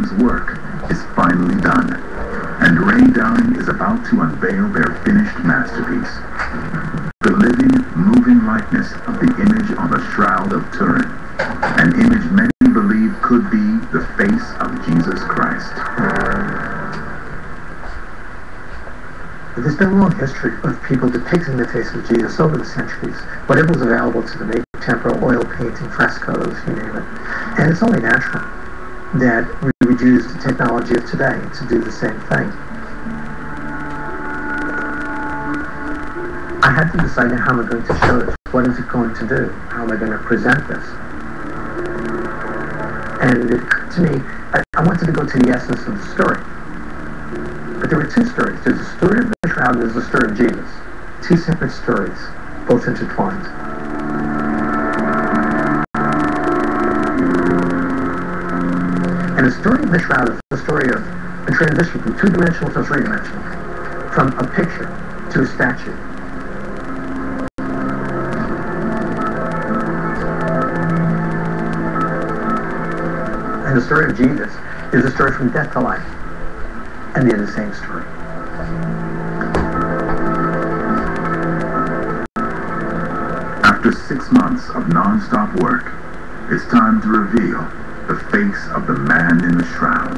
Downing's work is finally done, and Ray Downing is about to unveil their finished masterpiece, the living, moving likeness of the image on the Shroud of Turin, an image many believe could be the face of Jesus Christ. There's been a long history of people depicting the face of Jesus over the centuries. Whatever was available to them, tempera, oil painting, frescoes, you name it. And it's only natural that we would use the technology of today to do the same thing. I had to decide how am I going to show this? What is it going to do? How am I going to present this? And it occurred to me, I wanted to go to the essence of the story. But there were two stories. There's a story of the Shroud and there's the story of Jesus. Two separate stories, both intertwined. And the story of the Shroud is the story of a transition from two-dimensional to three-dimensional, from a picture to a statue. And the story of Jesus is a story from death to life. And they're the same story. After 6 months of non-stop work, it's time to reveal the face of the man in the shroud.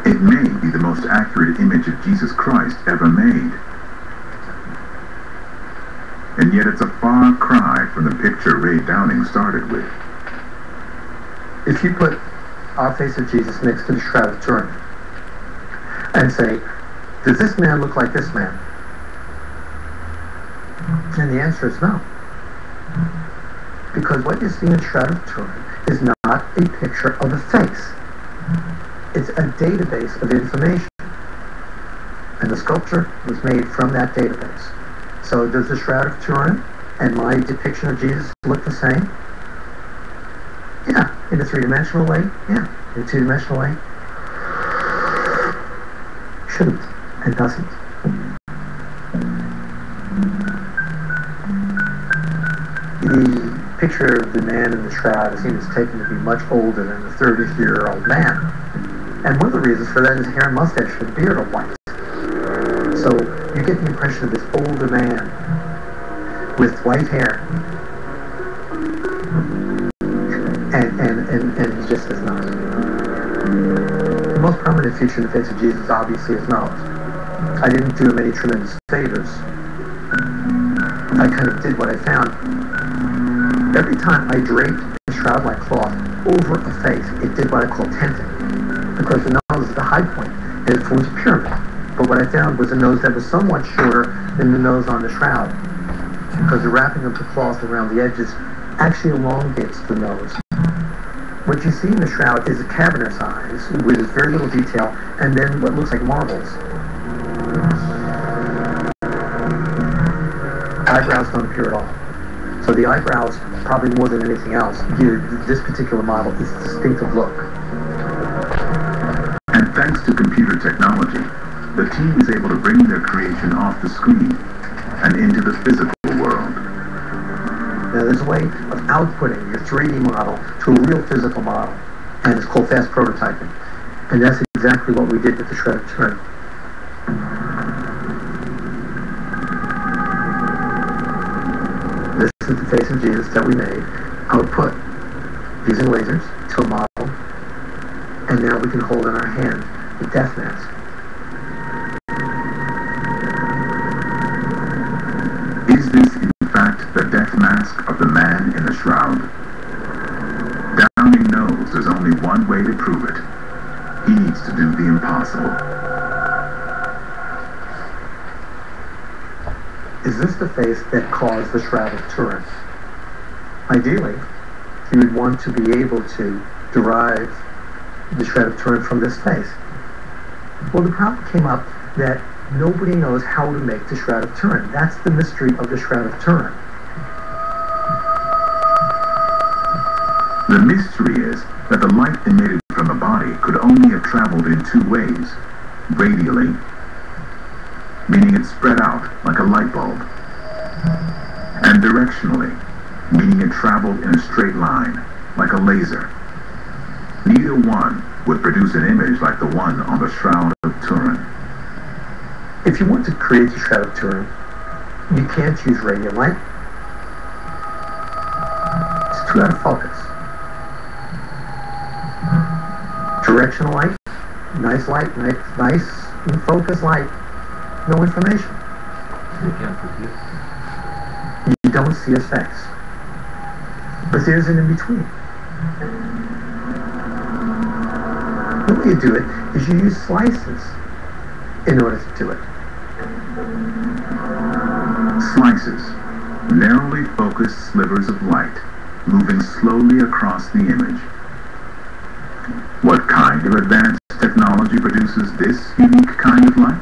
It may be the most accurate image of Jesus Christ ever made. And yet it's a far cry from the picture Ray Downing started with. If you put our face of Jesus next to the Shroud of Turin and say, does this man look like this man? And the answer is no. Because what you see in the Shroud of Turin is not a picture of a face. It's a database of information. And the sculpture was made from that database. So does the Shroud of Turin and my depiction of Jesus look the same? Yeah. In a three-dimensional way? Yeah. In a two-dimensional way? Shouldn't and doesn't. The picture of the man in the shroud seems taken to be much older than the 30-year-old man. And one of the reasons for that is hair and mustache and beard are white. So you get the impression of this older man with white hair. And he just is not. The most prominent feature in the face of Jesus obviously is nose. I didn't do him any tremendous favors. I kind of did what I found. Every time I draped a shroud-like cloth over a face, it did what I call tenting. Because the nose is the high point, and it forms a pyramid. But what I found was a nose that was somewhat shorter than the nose on the shroud. Because the wrapping of the cloth around the edges actually elongates the nose. What you see in the shroud is a cavernous eyes with very little detail, and then what looks like marbles. Eyebrows don't appear at all. So the eyebrows, probably more than anything else, give this particular model this distinctive look. And thanks to computer technology, the team is able to bring their creation off the screen and into the physical world. Now there's a way of outputting your 3D model to a real physical model, and it's called fast prototyping. And that's exactly what we did with the Shroud of Turin. This is the face of Jesus that we made, output using lasers to a model, and now we can hold in our hand the death mask. Is this in fact the death mask of the man in the shroud? Downing knows there's only one way to prove it. he needs to do the impossible. Is this the face that caused the Shroud of Turin? Ideally, you would want to be able to derive the Shroud of Turin from this face. Well, the problem came up that nobody knows how to make the Shroud of Turin. That's the mystery of the Shroud of Turin. The mystery is that the light emitted from the body could only have traveled in two ways. Radially, meaning it spread out like a light bulb, and directionally, meaning it traveled in a straight line, like a laser. Neither one would produce an image like the one on the Shroud of Turin. If you want to create the Shroud of Turin, you can't use radial light. It's too out of focus. Directional light, nice in focus light, no information. You can't produce. You don't see his face. But there's an in-between. The way you do it is you use slices in order to do it. Slices, narrowly focused slivers of light, moving slowly across the image. What kind of advanced technology produces this unique kind of light?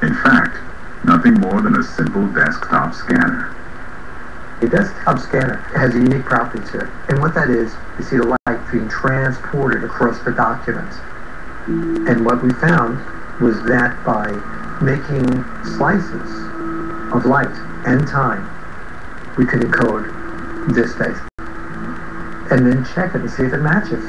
In fact, nothing more than a simple desktop scanner. A desktop scanner has a unique property to it, and what that is, you see the light being transported across the document. And what we found was that by making slices of light and time, we could encode this face. And then check it and see if it matches.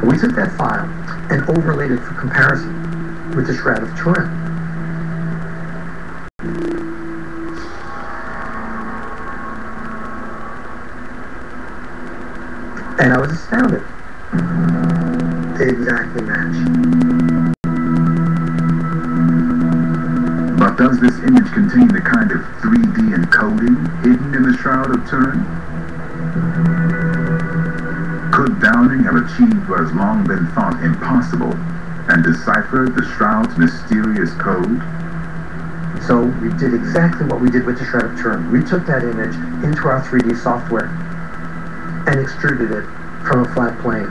We took that file and overlaid it for comparison with the Shroud of Turin. And I was astounded. They exactly match. But does this image contain the kind of 3D encoding hidden in the Shroud of Turin? Could Downing have achieved what has long been thought impossible and deciphered the Shroud's mysterious code? So we did exactly what we did with the Shroud of Turin. We took that image into our 3D software and extruded it from a flat plane.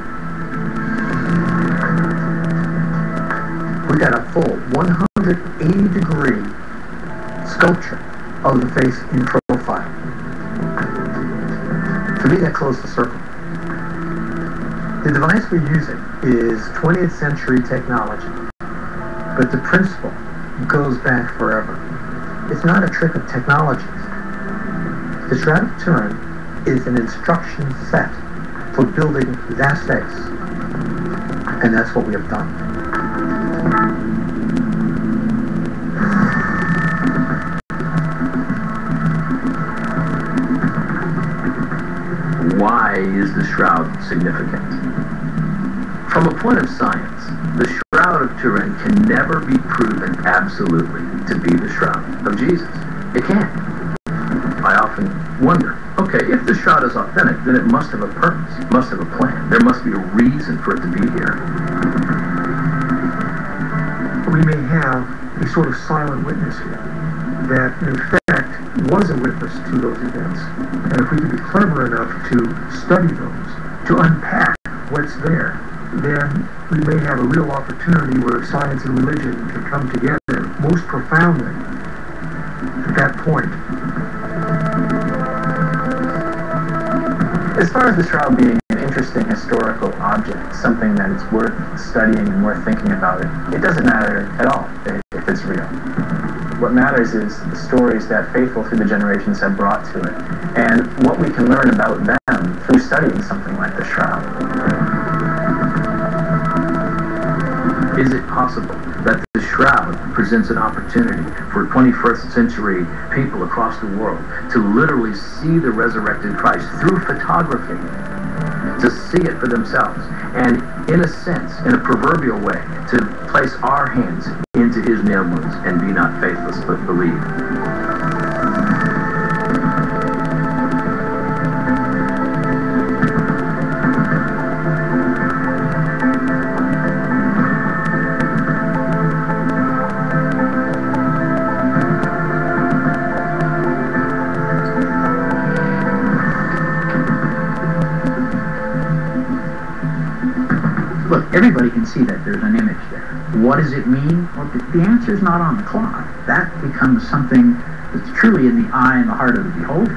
We got a full 180-degree sculpture of the face in profile. For me, that closed the circle. The device we're using is 20th century technology, but the principle goes back forever. It's not a trick of technologies. The Shroud of Turin is an instruction set for building that face, and that's what we have done. Why is the Shroud significant? From a point of science, the Shroud of Turin can never be proven absolutely to be the Shroud of Jesus. It can't. I often wonder, okay, if the Shroud is authentic, then it must have a purpose, must have a plan. There must be a reason for it to be here. We may have a sort of silent witness here that, in fact, was a witness to those events. And if we can be clever enough to study those, to unpack what's there, then we may have a real opportunity where science and religion can come together most profoundly at that point. As far as the Shroud being an interesting historical object, something that is worth studying and worth thinking about, it doesn't matter at all if it's real. What matters is the stories that faithful through the generations have brought to it, and what we can learn about them through studying something like the Shroud. Is it possible that the Shroud presents an opportunity for 21st century people across the world to literally see the resurrected Christ through photography, to see it for themselves, and in a sense, in a proverbial way, to place our hands into his nail wounds and be not faithless but believe? Everybody can see that there's an image there. What does it mean? Well, the answer is not on the cloth. That becomes something that's truly in the eye and the heart of the beholder.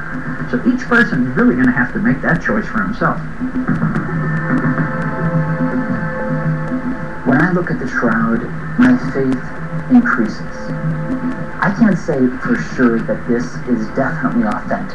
So each person is really going to have to make that choice for himself. When I look at the shroud, my faith increases. I can't say for sure that this is definitely authentic.